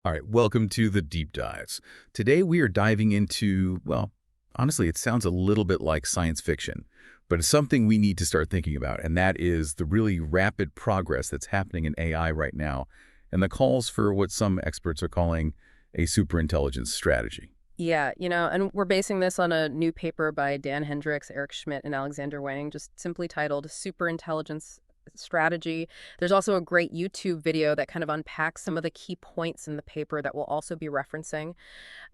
All right, welcome to the Deep Dives. Today we are diving into, well, honestly, it sounds a little bit like science fiction, but it's something we need to start thinking about, and that is the really rapid progress that's happening in AI right now, and the calls for what some experts are calling a superintelligence strategy. Yeah, and we're basing this on a new paper by Dan Hendricks, Eric Schmidt, and Alexander Wang, just simply titled Superintelligence Strategy. There's also a great YouTube video that kind of unpacks some of the key points in the paper that we'll also be referencing.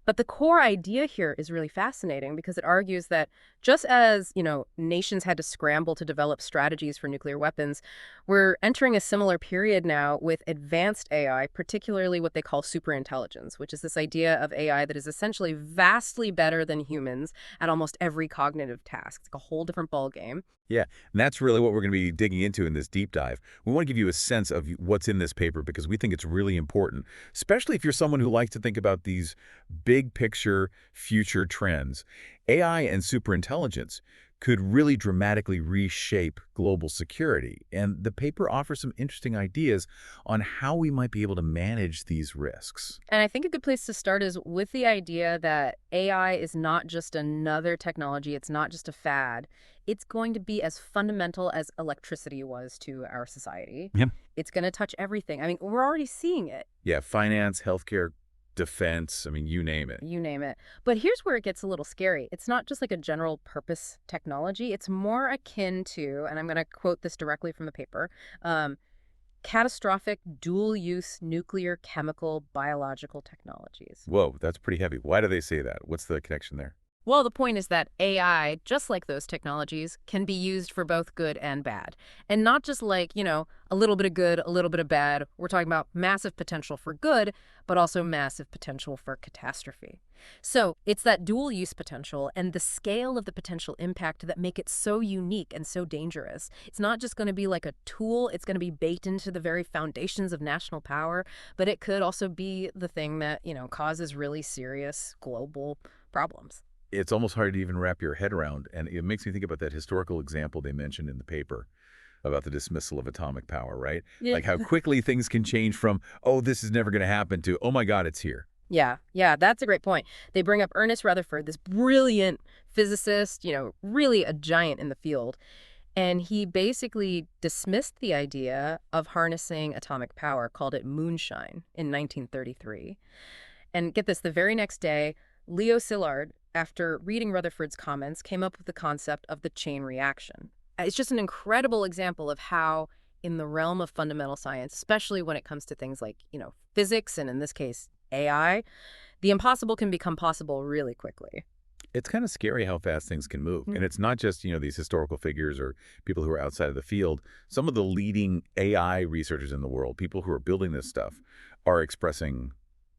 But the core idea here is really fascinating because it argues that just as, nations had to scramble to develop strategies for nuclear weapons, we're entering a similar period now with advanced AI, particularly what they call superintelligence, which is this idea of AI that is essentially vastly better than humans at almost every cognitive task. It's like a whole different ballgame. Yeah, and that's really what we're going to be digging into in this deep dive. We want to give you a sense of what's in this paper because we think it's really important, especially if you're someone who likes to think about these big picture future trends. AI and superintelligence could really dramatically reshape global security, and the paper offers some interesting ideas on how we might be able to manage these risks. And I think a good place to start is with the idea that AI is not just another technology, it's not just a fad. It's going to be as fundamental as electricity was to our society. Yeah. It's going to touch everything. I mean, we're already seeing it, Yeah, finance, healthcare, defense, you name it. you name it. But here's where it gets a little scary. It's not just like a general purpose technology, it's more akin to, and I'm going to quote this directly from the paper, um, catastrophic dual use nuclear, chemical, biological technologies. Whoa, that's pretty heavy. Why do they say that? What's the connection there? Well, the point is that AI, just like those technologies, can be used for both good and bad. And not just like, a little bit of good, a little bit of bad. We're talking about massive potential for good, but also massive potential for catastrophe. So it's that dual use potential and the scale of the potential impact that make it so unique and so dangerous. It's not just going to be like a tool, it's going to be baked into the very foundations of national power, but it could also be the thing that, causes really serious global problems. It's almost hard to even wrap your head around, and it makes me think about that historical example they mentioned in the paper about the dismissal of atomic power, right? Yeah. Like how quickly things can change from, oh, this is never going to happen to, oh my God, it's here. Yeah, that's a great point. They bring up Ernest Rutherford, this brilliant physicist, really a giant in the field. And he basically dismissed the idea of harnessing atomic power, called it moonshine in 1933. And get this, the very next day, Leo Szilard, after reading Rutherford's comments, came up with the concept of the chain reaction. It's just an incredible example of how, in the realm of fundamental science, especially when it comes to things like, physics and in this case, AI, the impossible can become possible really quickly. It's kind of scary how fast things can move. Mm. And it's not just, these historical figures or people who are outside of the field. Some of the leading AI researchers in the world, people who are building this stuff, are expressing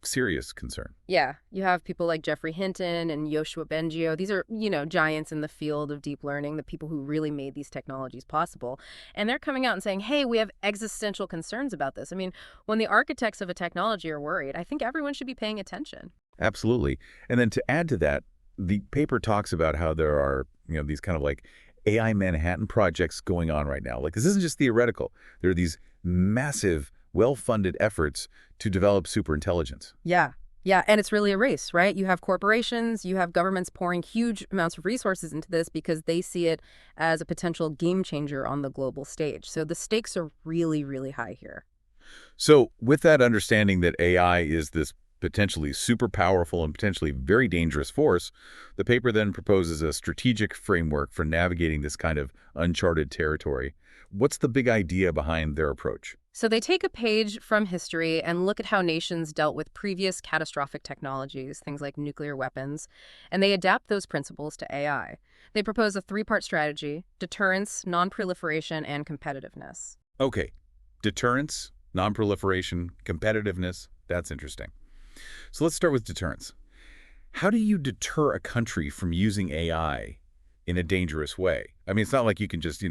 serious concern. Yeah, you have people like Jeffrey Hinton and Yoshua Bengio. These are, giants in the field of deep learning, the people who really made these technologies possible. And they're coming out and saying, hey, we have existential concerns about this. I mean, when the architects of a technology are worried, I think everyone should be paying attention. Absolutely. And then to add to that, the paper talks about how there are, these kind of like AI Manhattan projects going on right now. Like this isn't just theoretical. There are these massive, well-funded efforts to develop superintelligence. Yeah. Yeah, and it's really a race, right? You have corporations, you have governments pouring huge amounts of resources into this because they see it as a potential game changer on the global stage. So the stakes are really, really high here. So with that understanding that AI is this potentially super powerful and potentially very dangerous force, the paper then proposes a strategic framework for navigating this kind of uncharted territory. What's the big idea behind their approach? So they take a page from history and look at how nations dealt with previous catastrophic technologies, things like nuclear weapons, and they adapt those principles to AI. They propose a three-part strategy: deterrence, non-proliferation, and competitiveness. Okay, deterrence, nonproliferation, competitiveness, that's interesting. So let's start with deterrence. How do you deter a country from using AI in a dangerous way? I mean, it's not like you can just,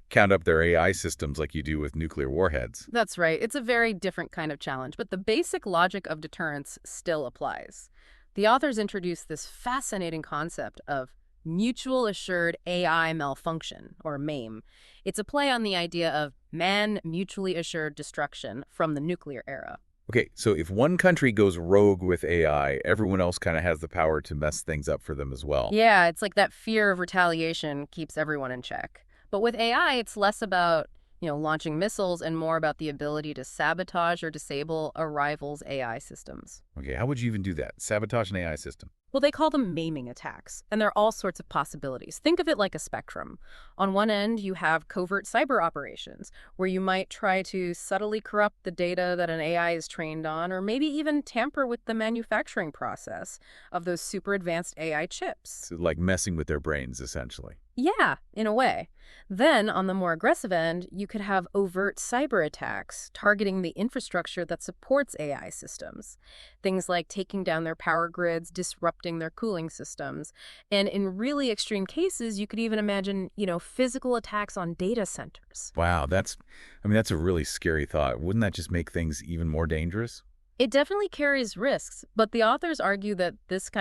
count up their AI systems like you do with nuclear warheads. That's right. It's a very different kind of challenge, but the basic logic of deterrence still applies. The authors introduce this fascinating concept of mutual assured AI malfunction, or MAME. It's a play on the idea of man mutually assured destruction from the nuclear era. Okay, so if one country goes rogue with AI, everyone else kind of has the power to mess things up for them as well. Yeah, it's like that fear of retaliation keeps everyone in check. But with AI, it's less about, launching missiles and more about the ability to sabotage or disable a rival's AI systems. Okay, how would you even do that? Sabotage an AI system. Well, they call them maiming attacks, and there are all sorts of possibilities. Think of it like a spectrum. On one end, you have covert cyber operations, where you might try to subtly corrupt the data that an AI is trained on, or maybe even tamper with the manufacturing process of those super advanced AI chips. So like messing with their brains, essentially. Yeah, in a way. Then, on the more aggressive end, you could have overt cyber attacks targeting the infrastructure that supports AI systems. Things like taking down their power grids, disrupting their cooling systems. And in really extreme cases, you could even imagine, physical attacks on data centers. Wow, that's a really scary thought. Wouldn't that just make things even more dangerous? It definitely carries risks, but the authors argue that this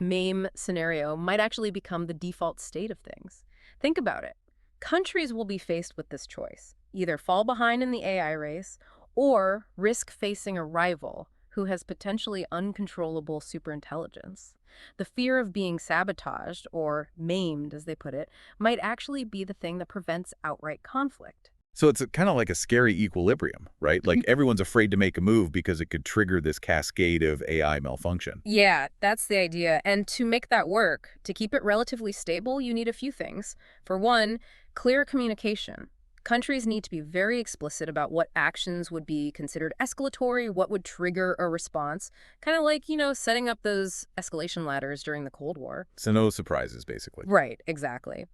MAME scenario might actually become the default state of things. Think about it. Countries will be faced with this choice: either fall behind in the AI race or risk facing a rival who has potentially uncontrollable superintelligence. The fear of being sabotaged, or maimed as they put it, might actually be the thing that prevents outright conflict. So it's kind of like a scary equilibrium, right? Like everyone's afraid to make a move because it could trigger this cascade of AI malfunction. Yeah, that's the idea. And to make that work, to keep it relatively stable, you need a few things. For one, clear communication. Countries need to be very explicit about what actions would be considered escalatory, what would trigger a response. Kind of like, setting up those escalation ladders during the Cold War. So no surprises, basically. Right, exactly.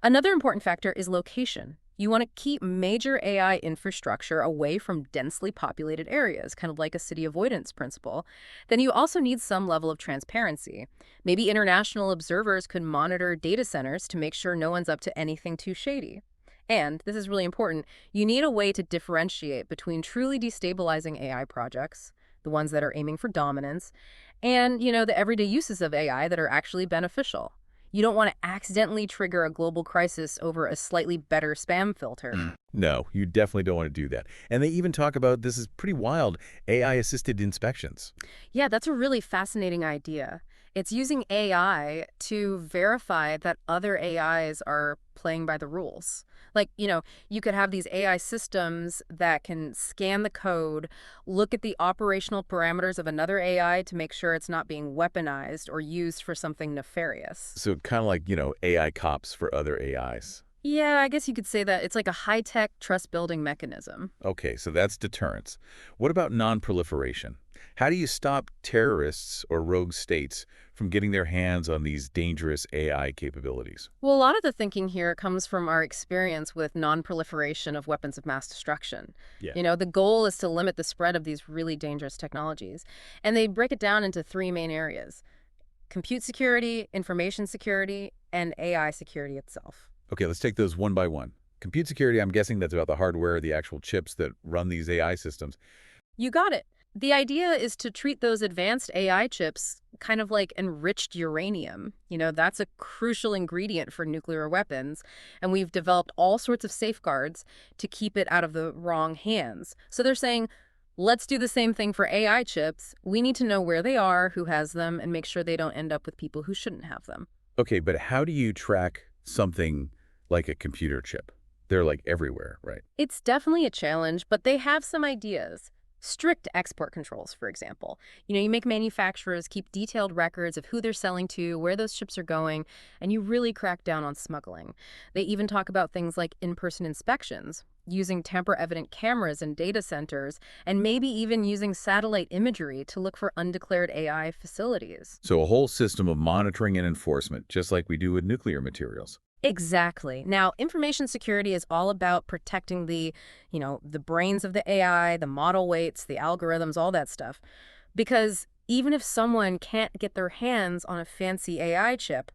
Another important factor is location. You want to keep major AI infrastructure away from densely populated areas, kind of like a city avoidance principle. Then you also need some level of transparency. Maybe international observers could monitor data centers to make sure no one's up to anything too shady. And, this is really important, you need a way to differentiate between truly destabilizing AI projects, the ones that are aiming for dominance, and, the everyday uses of AI that are actually beneficial. You don't want to accidentally trigger a global crisis over a slightly better spam filter. No, you definitely don't want to do that. And they even talk about, this is pretty wild, AI-assisted inspections. Yeah, that's a really fascinating idea. It's using AI to verify that other AIs are playing by the rules. Like, you could have these AI systems that can scan the code, look at the operational parameters of another AI to make sure it's not being weaponized or used for something nefarious. So kind of like, AI cops for other AIs. Yeah, I guess you could say that it's like a high-tech trust-building mechanism. Okay, so that's deterrence. What about non-proliferation? How do you stop terrorists or rogue states from getting their hands on these dangerous AI capabilities? Well, a lot of the thinking here comes from our experience with non-proliferation of weapons of mass destruction. Yeah. The goal is to limit the spread of these really dangerous technologies. And they break it down into three main areas: compute security, information security, and AI security itself. Okay, let's take those one by one. Compute security, I'm guessing that's about the hardware, the actual chips that run these AI systems. You got it. The idea is to treat those advanced AI chips kind of like enriched uranium. That's a crucial ingredient for nuclear weapons, and we've developed all sorts of safeguards to keep it out of the wrong hands. So they're saying, let's do the same thing for AI chips. We need to know where they are, who has them, and make sure they don't end up with people who shouldn't have them. Okay, but how do you track something like a computer chip? They're like everywhere, right? It's definitely a challenge, but they have some ideas. Strict export controls, for example. You make manufacturers keep detailed records of who they're selling to, where those chips are going, and you really crack down on smuggling. They even talk about things like in-person inspections, using tamper-evident cameras in data centers, and maybe even using satellite imagery to look for undeclared AI facilities. So a whole system of monitoring and enforcement, just like we do with nuclear materials. Exactly. Now, information security is all about protecting the brains of the AI, the model weights, the algorithms, all that stuff. Because even if someone can't get their hands on a fancy AI chip,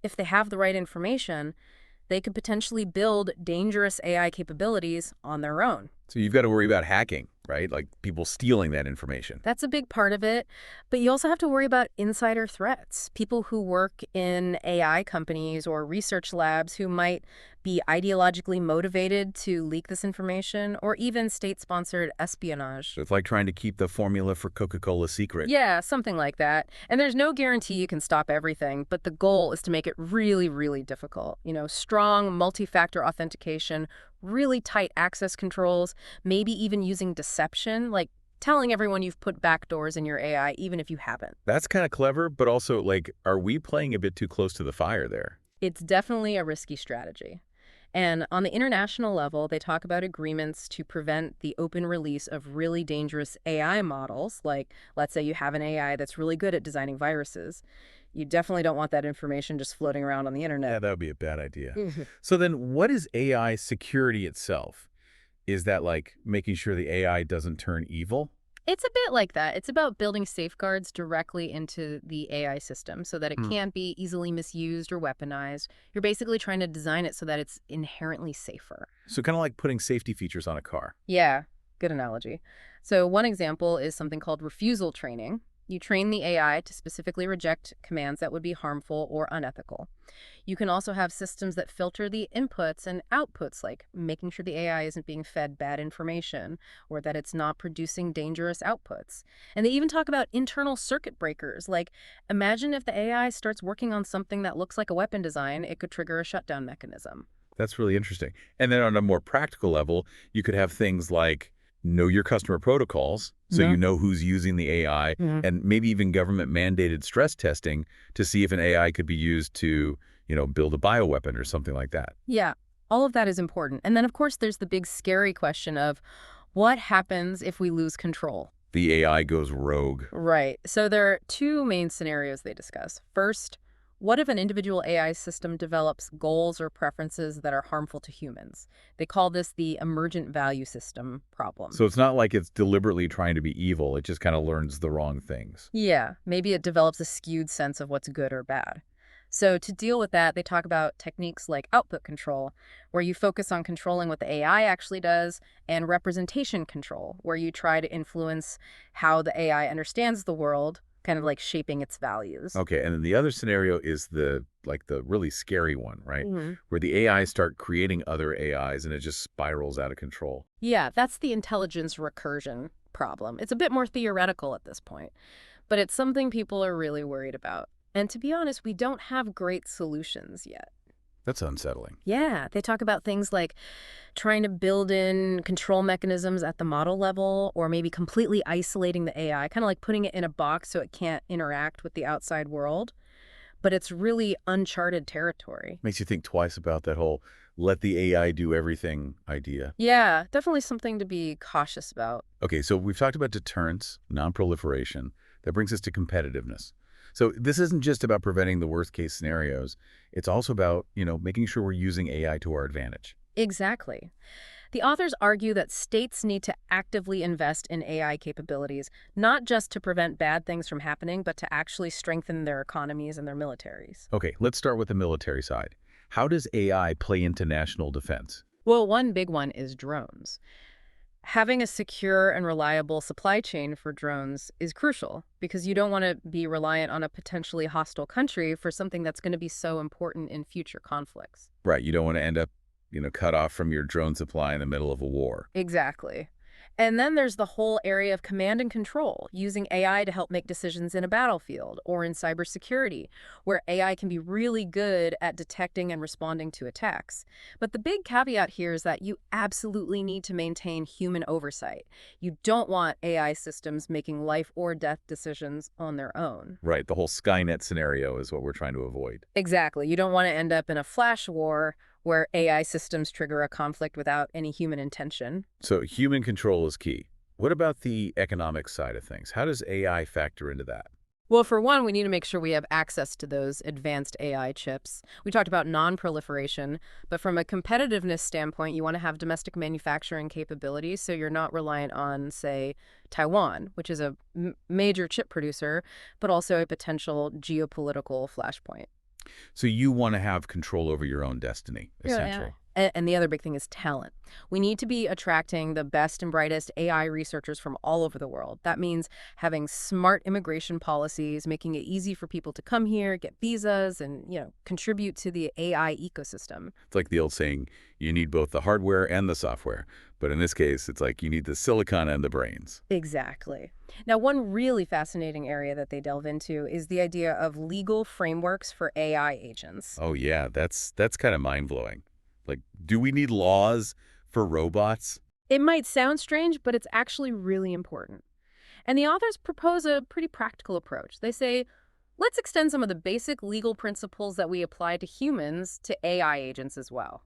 if they have the right information, they could potentially build dangerous AI capabilities on their own. So you've got to worry about hacking, right? Like people stealing that information. That's a big part of it. But you also have to worry about insider threats, people who work in AI companies or research labs who might be ideologically motivated to leak this information, or even state-sponsored espionage. So it's like trying to keep the formula for Coca-Cola secret. Yeah, something like that. And there's no guarantee you can stop everything, but the goal is to make it really, really difficult. Strong multi-factor authentication, really tight access controls, maybe even using deception, like telling everyone you've put backdoors in your AI, even if you haven't. That's kind of clever, but also, like, are we playing a bit too close to the fire there? It's definitely a risky strategy. And on the international level, they talk about agreements to prevent the open release of really dangerous AI models. Like, let's say you have an AI that's really good at designing viruses. You definitely don't want that information just floating around on the Yeah, internet. that would be a bad idea. So then what is AI security itself? Is that like making sure the AI doesn't turn evil? It's a bit like that. It's about building safeguards directly into the AI system so that it Hmm. can't be easily misused or weaponized. You're basically trying to design it so that it's inherently safer. So kind of like putting safety features on a car. Yeah, good analogy. So one example is something called refusal training. You train the AI to specifically reject commands that would be harmful or unethical. You can also have systems that filter the inputs and outputs, like making sure the AI isn't being fed bad information or that it's not producing dangerous outputs. And they even talk about internal circuit breakers, like imagine if the AI starts working on something that looks like a weapon design, it could trigger a shutdown mechanism. That's really interesting. And then on a more practical level, you could have things like know your customer protocols, so Yeah. you know who's using the AI, and maybe even government mandated stress testing to see if an AI could be used to, build a bioweapon or something like that. Yeah, all of that is important. And then, of course, there's the big scary question of what happens if we lose control? The AI goes rogue. Right. So there are two main scenarios they discuss. First, what if an individual AI system develops goals or preferences that are harmful to humans? They call this the emergent value system problem. So it's not like it's deliberately trying to be evil. It just kind of learns the wrong things. Yeah, maybe it develops a skewed sense of what's good or bad. So to deal with that, they talk about techniques like output control, where you focus on controlling what the AI actually does, and representation control, where you try to influence how the AI understands the world, kind of like shaping its values. Okay, and then the other scenario is the really scary one, right? Mhm. Where the AI start creating other AIs and it just spirals out of control. Yeah, that's the intelligence recursion problem. It's a bit more theoretical at this point, but it's something people are really worried about. And to be honest, we don't have great solutions yet. That's unsettling. Yeah, they talk about things like trying to build in control mechanisms at the model level or maybe completely isolating the AI, kind of like putting it in a box so it can't interact with the outside world. But it's really uncharted territory. Makes you think twice about that whole let the AI do everything idea. Yeah, definitely something to be cautious about. Okay, so we've talked about deterrence, non-proliferation. That brings us to competitiveness. So this isn't just about preventing the worst case scenarios. It's also about, making sure we're using AI to our advantage. Exactly. The authors argue that states need to actively invest in AI capabilities, not just to prevent bad things from happening, but to actually strengthen their economies and their militaries. Okay, let's start with the military side. How does AI play into national defense? Well, one big one is drones. Having a secure and reliable supply chain for drones is crucial because you don't want to be reliant on a potentially hostile country for something that's going to be so important in future conflicts. Right, you don't want to end up, cut off from your drone supply in the middle of a war. Exactly. And then there's the whole area of command and control, using AI to help make decisions in a battlefield or in cybersecurity, where AI can be really good at detecting and responding to attacks. But the big caveat here is that you absolutely need to maintain human oversight. You don't want AI systems making life or death decisions on their own. Right, the whole Skynet scenario is what we're trying to avoid. Exactly. You don't want to end up in a flash war where AI systems trigger a conflict without any human intention. So human control is key. What about the economic side of things? How does AI factor into that? Well, for one, we need to make sure we have access to those advanced AI chips. We talked about non-proliferation, but from a competitiveness standpoint, you want to have domestic manufacturing capabilities so you're not reliant on, say, Taiwan, which is a major chip producer, but also a potential geopolitical flashpoint. So you want to have control over your own destiny, Yeah, essentially. And the other big thing is talent. We need to be attracting the best and brightest AI researchers from all over the world. That means having smart immigration policies, making it easy for people to come here, get visas, and, contribute to the AI ecosystem. It's like the old saying, you need both the hardware and the software. But in this case, it's like you need the silicon and the brains. Exactly. Now, one really fascinating area that they delve into is the idea of legal frameworks for AI agents. Oh yeah, that's kind of mind-blowing. Like, do we need laws for robots? It might sound strange, but it's actually really important. And the authors propose a pretty practical approach. They say, let's extend some of the basic legal principles that we apply to humans to AI agents as well.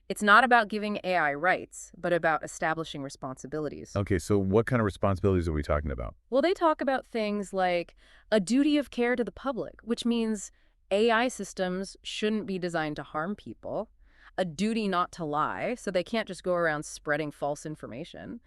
It's not about giving AI rights, but about establishing responsibilities. Okay, so what kind of responsibilities are we talking about? Well, they talk about things like a duty of care to the public, which means AI systems shouldn't be designed to harm people, a duty not to lie, so they can't just go around spreading false information,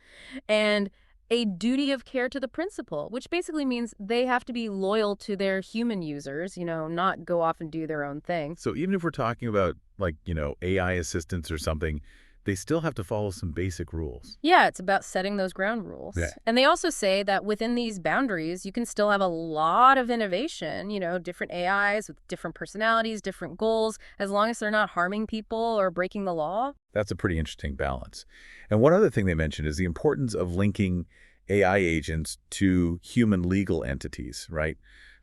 and a duty of care to the principal, which basically means they have to be loyal to their human users, not go off and do their own thing. So even if we're talking about, like, AI assistants or something, they still have to follow some basic rules. Yeah, it's about setting those ground rules. Yeah. And they also say that within these boundaries, you can still have a lot of innovation, different AIs with different personalities, different goals, as long as they're not harming people or breaking the law. That's a pretty interesting balance. And one other thing they mentioned is the importance of linking AI agents to human legal entities, right?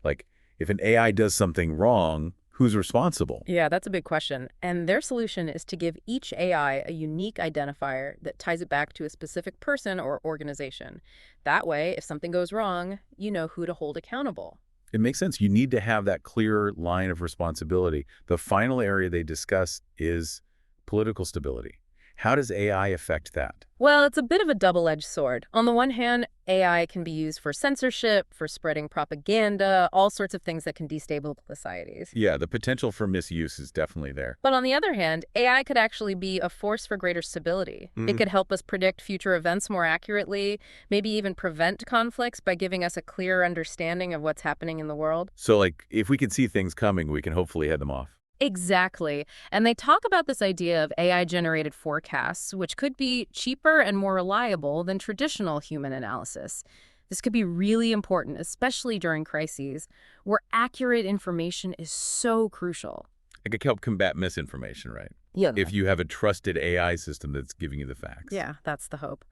Like, if an AI does something wrong, who's responsible? Yeah, that's a big question. And their solution is to give each AI a unique identifier that ties it back to a specific person or organization. That way, if something goes wrong, you know who to hold accountable. It makes sense. You need to have that clear line of responsibility. The final area they discuss is political stability. How does AI affect that? Well, it's a bit of a double-edged sword. On the one hand, AI can be used for censorship, for spreading propaganda, all sorts of things that can destabilize societies. Yeah, the potential for misuse is definitely there. But on the other hand, AI could actually be a force for greater stability. It could help us predict future events more accurately, maybe even prevent conflicts by giving us a clearer understanding of what's happening in the world. So, like, if we can see things coming, we can hopefully head them off. Exactly. And they talk about this idea of AI-generated forecasts, which could be cheaper and more reliable than traditional human analysis. This could be really important, especially during crises, where accurate information is so crucial. It could help combat misinformation, right? Yeah. If you have a trusted AI system that's giving you the facts. Yeah, that's the hope.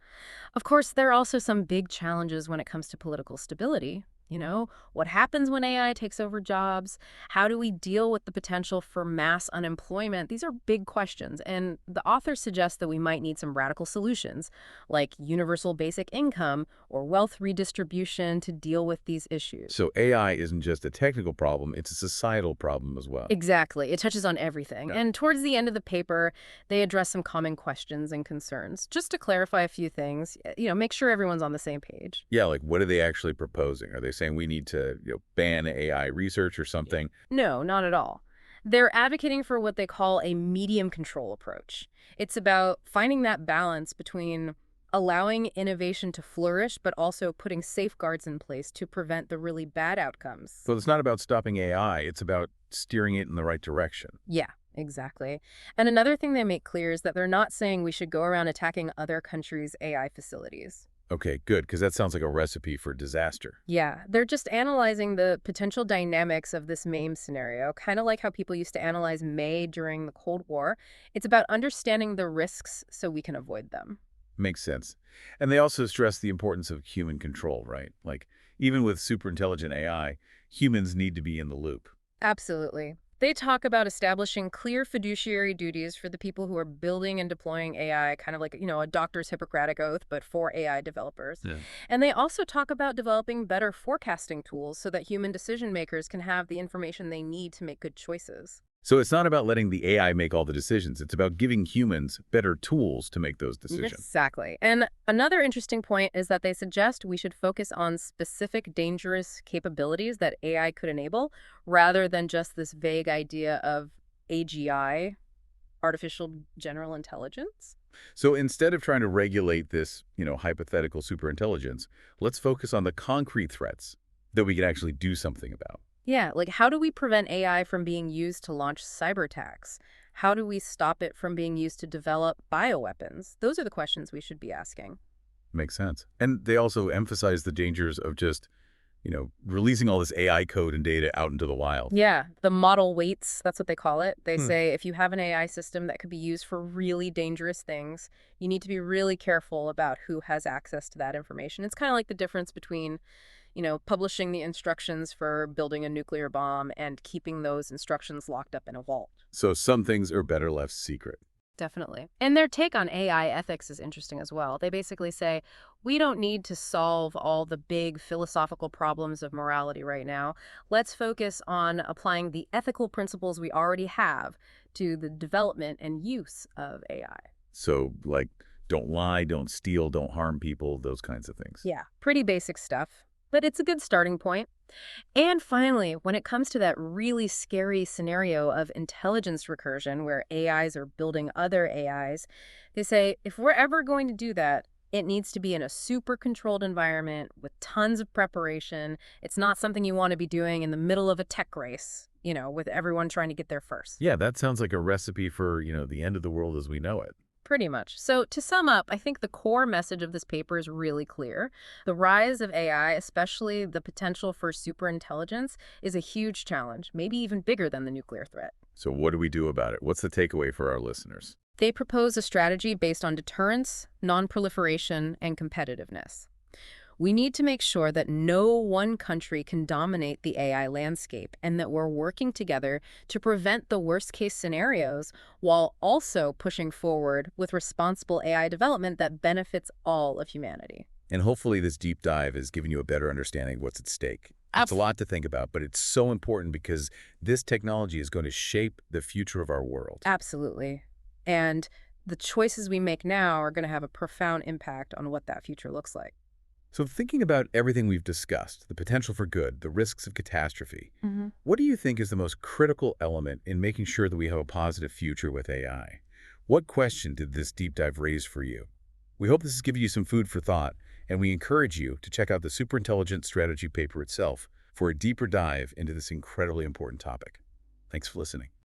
Of course, there are also some big challenges when it comes to political stability. What happens when AI takes over jobs? How do we deal with the potential for mass unemployment? These are big questions, and the authors suggest that we might need some radical solutions, like universal basic income or wealth redistribution to deal with these issues. So AI isn't just a technical problem, it's a societal problem as well. Exactly. It touches on everything. Yeah. And towards the end of the paper, they address some common questions and concerns. Just to clarify a few things, make sure everyone's on the same page. Yeah, like what are they actually proposing? Are they saying we need to ban AI research or something? No, not at all. They're advocating for what they call a medium control approach. It's about finding that balance between allowing innovation to flourish, but also putting safeguards in place to prevent the really bad outcomes. So it's not about stopping AI, it's about steering it in the right direction. Yeah, exactly. And another thing they make clear is that they're not saying we should go around attacking other countries' AI facilities. Okay, good, because that sounds like a recipe for disaster. Yeah, they're just analyzing the potential dynamics of this MAME scenario, kind of like how people used to analyze May during the Cold War. It's about understanding the risks so we can avoid them. Makes sense. And they also stress the importance of human control, right? Like, even with superintelligent AI, humans need to be in the loop. Absolutely. They talk about establishing clear fiduciary duties for the people who are building and deploying AI, kind of like, a doctor's Hippocratic oath, but for AI developers. Yeah. And they also talk about developing better forecasting tools so that human decision makers can have the information they need to make good choices. So it's not about letting the AI make all the decisions. It's about giving humans better tools to make those decisions. Exactly. And another interesting point is that they suggest we should focus on specific dangerous capabilities that AI could enable, rather than just this vague idea of AGI, artificial general intelligence. So instead of trying to regulate this, hypothetical superintelligence, let's focus on the concrete threats that we can actually do something about. Yeah, like how do we prevent AI from being used to launch cyber attacks? How do we stop it from being used to develop bioweapons? Those are the questions we should be asking. Makes sense. And they also emphasize the dangers of just, releasing all this AI code and data out into the wild. Yeah, the model weights, that's what they call it. They Hmm. say if you have an AI system that could be used for really dangerous things, you need to be really careful about who has access to that information. It's kind of like the difference between, publishing the instructions for building a nuclear bomb and keeping those instructions locked up in a vault. So some things are better left secret. Definitely. And their take on AI ethics is interesting as well. They basically say, we don't need to solve all the big philosophical problems of morality right now. Let's focus on applying the ethical principles we already have to the development and use of AI. So, like, don't lie, don't steal, don't harm people, those kinds of things. Yeah, pretty basic stuff, but it's a good starting point. And finally, when it comes to that really scary scenario of intelligence recursion where AIs are building other AIs, they say if we're ever going to do that, it needs to be in a super controlled environment with tons of preparation. It's not something you want to be doing in the middle of a tech race, with everyone trying to get there first. Yeah, that sounds like a recipe for, the end of the world as we know it. Pretty much. So to sum up, I think the core message of this paper is really clear. The rise of AI, especially the potential for superintelligence, is a huge challenge, maybe even bigger than the nuclear threat. So what do we do about it? What's the takeaway for our listeners? They propose a strategy based on deterrence, non-proliferation, and competitiveness. We need to make sure that no one country can dominate the AI landscape and that we're working together to prevent the worst-case scenarios while also pushing forward with responsible AI development that benefits all of humanity. And hopefully this deep dive has given you a better understanding of what's at stake. It's a lot to think about, but it's so important because this technology is going to shape the future of our world. Absolutely. And the choices we make now are going to have a profound impact on what that future looks like. So thinking about everything we've discussed, the potential for good, the risks of catastrophe, Mhm. what do you think is the most critical element in making sure that we have a positive future with AI? What question did this deep dive raise for you? We hope this has given you some food for thought, and we encourage you to check out the Superintelligence Strategy paper itself for a deeper dive into this incredibly important topic. Thanks for listening.